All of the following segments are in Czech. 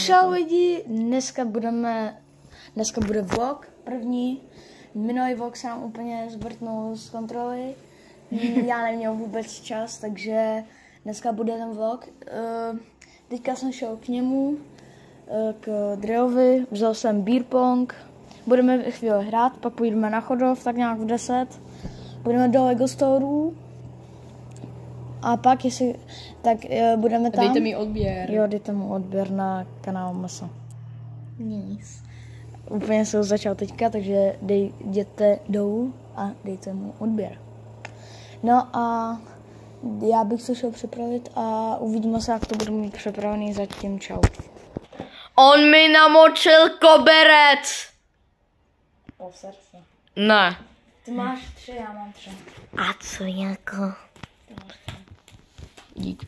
Čau lidi, dneska bude vlog první. Minulý vlog se nám úplně zvrtnul z kontroly. Já neměl vůbec čas, takže dneska bude ten vlog. Teďka jsem šel k němu, k Drejovi, vzal jsem beer pong. Budeme chvíli hrát, pak půjdeme na Chodov, tak nějak v 10. Budeme do Lego Storeu. A pak, jestli, tak budeme tam. Dejte mi odběr. Jo, dejte mu odběr na kanál Maso. Nic. Úplně se ho začal teďka, takže jděte dolů a dejte mu odběr. No a já bych se šel připravit a uvidíme se, jak to budu mít připravený. Zatím čau. On mi namočil koberec. Po srdce. Ne. Ty máš 3, já mám 3. A co jako? Ty máš 3. Dík.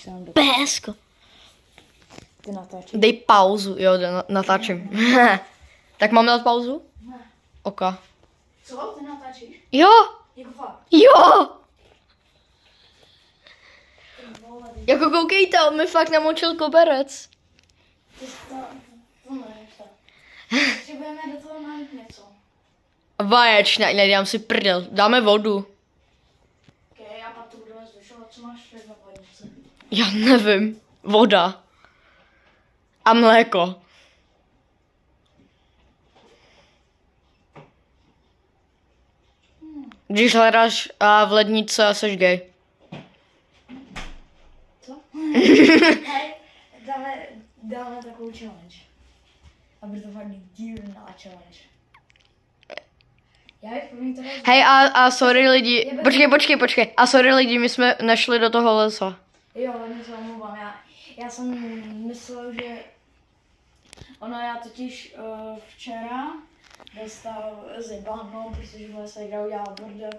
Do... Pésko. Ty natáčíš. Dej pauzu, jo, natáčím. Tak mám dát pauzu? Ne. Oka. Co? Ty natáčíš? Jo. Jako fakt? Jo. Jako koukejte, on mi fakt namočil koberec. Ty to nevíš to. Potřebujeme do toho nalít něco. Vaječně, nedám si prdel, dáme vodu. Okay, a pak to budeme zvyšovat, co máš v lednici. Já nevím, voda. A mléko. Když hledáš v lednici a seš gay. Co? Hej, dáme takovou challenge. A bude to fakt divná challenge. Já bych první teda... Hej, a sorry lidi, počkej. A sorry lidi, my jsme nešli do toho lesa. Jo, hodně se omlouvám. Já jsem myslel, že... já totiž včera dostal zjebáno, protože v lese někdo udělal bordel,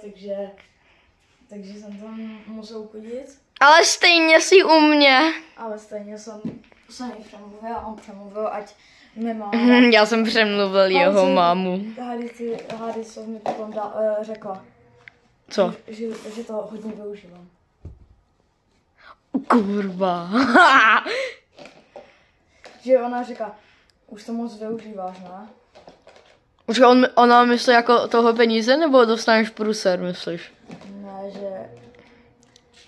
takže jsem tam musel uklidit. Ale stejně si u mě. Ale stejně jsem se mi přemluvil a on přemluvil, ať mi má... Já jsem přemluvil jeho mámu. Hady, co mi potom řekla. Co? Že to hodně využívám. Kurva. Že ona říká, už to moc využíváš, ne? Už ona myslí jako toho peníze, nebo dostaneš průser, myslíš? Ne,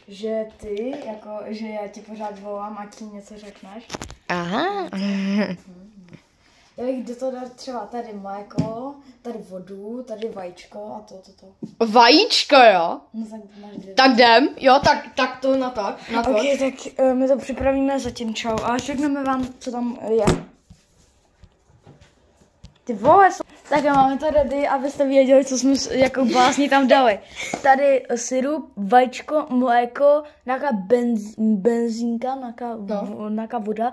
že ty, jako, že já ti pořád volám, ať ti něco řekneš. Aha. Já bych do toho dát třeba tady mléko, tady vodu, tady vajíčko a to. Vajíčko, jo? No tak máš 2. Tak jdem, jo, tak to na to. Ok, tak my to připravíme zatím, čau. A řekneme vám, co tam je. Ty vole, tak máme to ready, abyste věděli, co jsme jako básni tam dali. Tady syrup, vajíčko, mléko, nějaká benzínka, nějaká voda,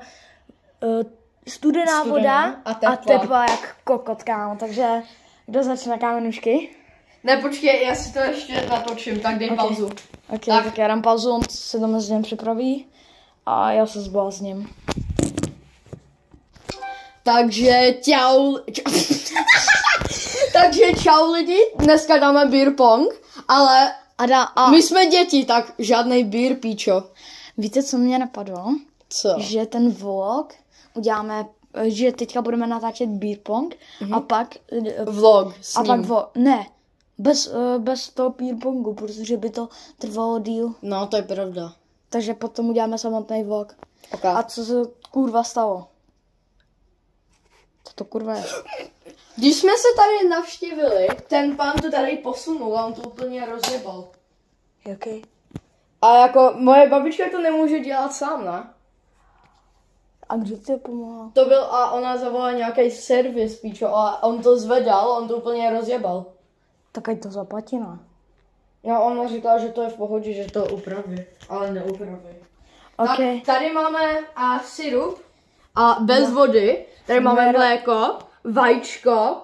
studená voda a tepla jak kokot, kámo. Takže kdo začne, kámenušky? Ne, počkej, já si to ještě natočím, tak dej pauzu. Ok, tak já dám pauzu, on se to mezi něm připraví a já se zblázním. Takže čau lidi, dneska dáme beer pong, ale my jsme děti, tak žádnej beer, píčo. Víte, co mě napadlo? Co? Že ten vlog uděláme, že teďka budeme natáčet beer pong a pak... Vlog s ním. A pak ne, bez toho beer pongu, protože by to trvalo díl. No, to je pravda. Takže potom uděláme samotný vlog. Okay. A co se kurva stalo? Co to kurva je? Když jsme se tady navštívili, ten pán to tady posunul a on to úplně rozjebal. Okay. A jako moje babička to nemůže dělat sám, ne? A kdo ti pomohl? To byl a ona zavolala nějaký servis, píčo, a on to zvedal, on to úplně rozjebal. Tak ať to zaplatí, ne? No, ona říkala, že to je v pohodě, že to upraví, ale neupraví. Okay. Tak tady máme syrup a bez vody, tady máme mléko, vajíčko,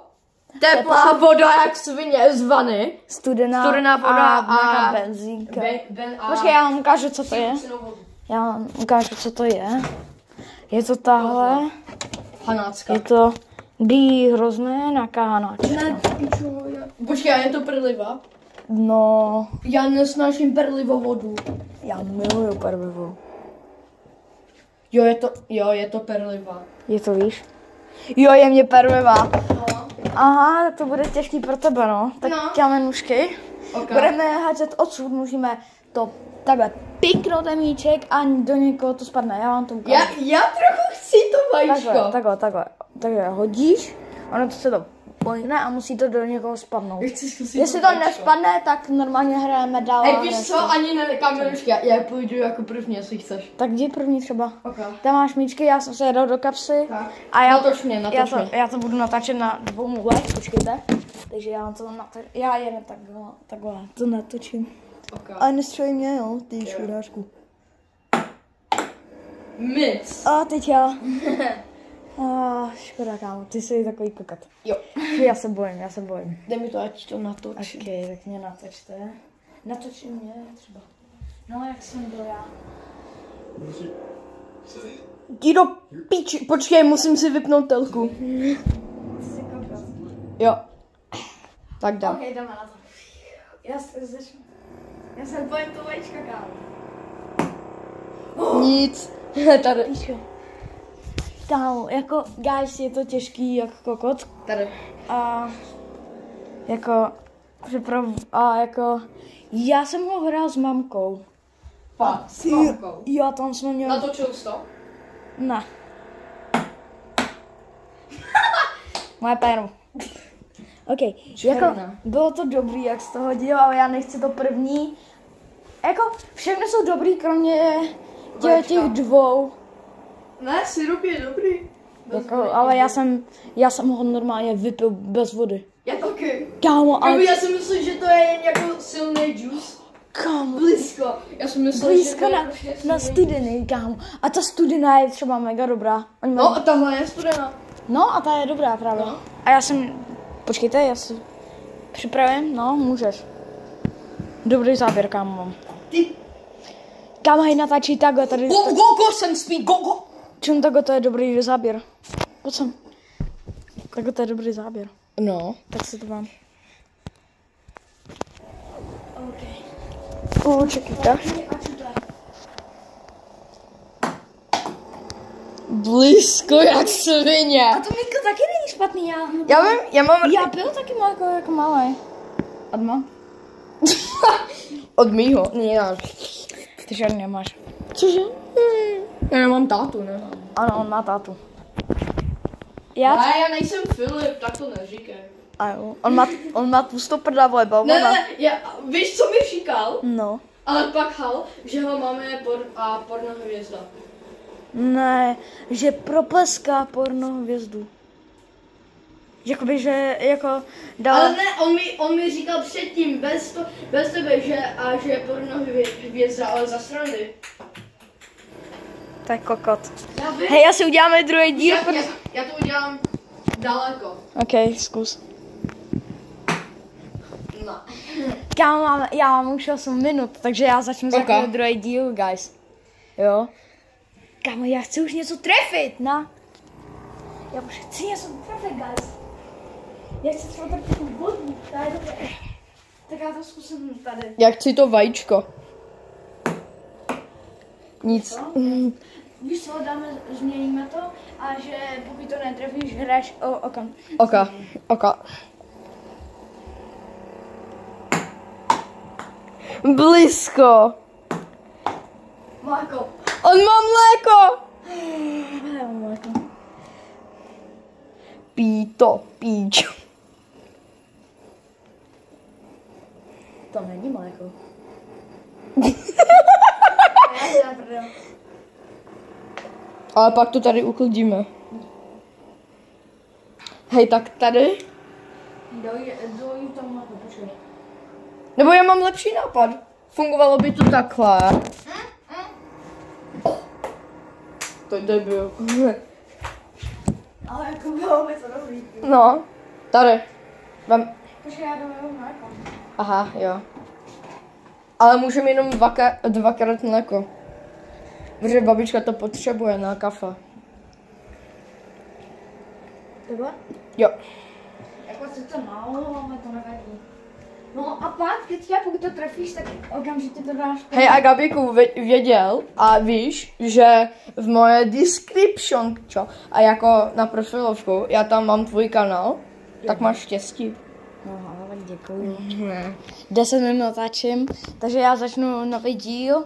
teplá voda jak svině z vany, studená voda a benzínka. Počkej, já vám ukážu, co to je. Já vám ukážu, co to je. Je to tahle. Hanácka. Je to hrozné nějaká hanáčka. Ne, počkej, je to perliva? No. Já nesnáším perlivou vodu. Já miluju perlivou. Je to perliva. Je to víš? Jo, je mě perliva. No. Aha, tak to bude těžký pro tebe, no. Tak dáme nůžky. Okay. Budeme házet odsud, musíme to takhle piknout ten míček a do někoho to spadne. Já vám to ukážu. Já trochu chci to vajíčko. Takhle. Takže hodíš, ono to se to pojne a musí to do někoho spadnout. Jestli to nespadne, tak normálně hrajeme dál. Hej, víš co, ani kamerušky, já půjdu jako první, jestli chceš. Tak jdi první třeba. Okay. Tam máš míčky, já jsem se jedal do kapsy. Tak. A Natoč mě. Já to budu natáčet na 2 mulech, počkejte. Takže já to já jen takhle to natočím. Okay. A nestřelí mě, jo, ty šurářku. Mic. A teď já. Škoda, kámo, ty jsi takový kokat. Jo. Já se bojím. Dej mi to, ať to natočí. Ok, tak mě natočte. Natočí mě třeba. No, jak jsem byl já. Jdi do píči. Počkej, musím si vypnout telku. Jsi kokat. Jo. Tak dám. Ok, jdeme na to. Já se bojím to vajíčka, kámo. Nic. Tady. Kámo, jako, guys, je to těžký jak kokot. Tady. A jako, já jsem ho hrál s mamkou. Fakt, s mamkou. Jo, tam jsme měli... Natočil jsi to? Ne. Moje péro. OK, jako, bylo to dobrý, jak jsi to hodil, ale já nechci to první. Jako, všechny jsou dobrý, kromě těch 2. Ne, syrup je dobrý. Jako, ale já jsem ho normálně vypil bez vody. Já taky. Kámo, ale... Já si myslím, že to je jen jako silný juice. Kámo. Blízko. Já si myslím, Blízko že na studený, kámo. A ta studená je třeba mega dobrá. No a tahle je studená. No a ta je dobrá právě. No. A já jsem... Počkejte, já si připravím. No, můžeš. Dobrý záběr, kámo mám. Ty. Kámo, hej, natáčí takhle tady. Go, sem spí, go. Čím takhle to je dobrý záběr? Pojď sem. Takhle to je dobrý záběr. No. Tak si to mám. Čekajte. Blízko jak svině. A to Miko taky není špatný, Já mám... Já byl taky jako malý. Od má? Od mýho? Ne. Ty žádný nemáš. Cože? Já nemám tátu, nemám. Ano, on má tátu. Já nejsem Filip, tak to neříkej. A jo, on má tlustou prdavou balvana. Ne, víš, co mi říkal? No. Ale pak že ho máme pornohvězda. Ne, že propleská pornohvězdu. Jakoby, že jako dal... Ale ne, on mi říkal předtím, bez tebe, že je pornohvězda, ale za srandy. To je kokot. Hej, asi uděláme druhý díl. Já to udělám daleko. Ok, zkus. No. Já mám už 8 minut, takže já začnu za druhý díl, guys. Jo? Kámo, já chci už něco trefit, na. Já už chci něco trefit, guys. Já chci třeba trefit vodu, to je dobré. Tak já to zkusím tady. Já chci to vajíčko. Nic. Víš co, změníme to a že pokud to netrefíš, hraješ okam. Oka. Blízko. Mléko. On má mléko. Já mám mléko. Píč. To není mléko. Ale pak to tady uklidíme. Hej, tak tady. Dojím tam mléko, počkej. Nebo já mám lepší nápad. Fungovalo by to takhle. To je debil. Ale jako bylo by to dobrý. No, tady. Počkej, já dojím mléko. Aha, jo. Ale můžeme jenom dvakrát mléko. Protože babička to potřebuje na kafe. Takhle? Jo. Jako si to málo, ale to nevadí. No a pak teďka, pokud to trefíš, tak okamžitě to dáš. Hej, a Gabiku věděl a víš, že v moje description, čo? A jako na profilovku, já tam mám tvůj kanál, tak máš štěstí. Aha, tak děkuju. 10 minut natáčím, takže já začnu nový díl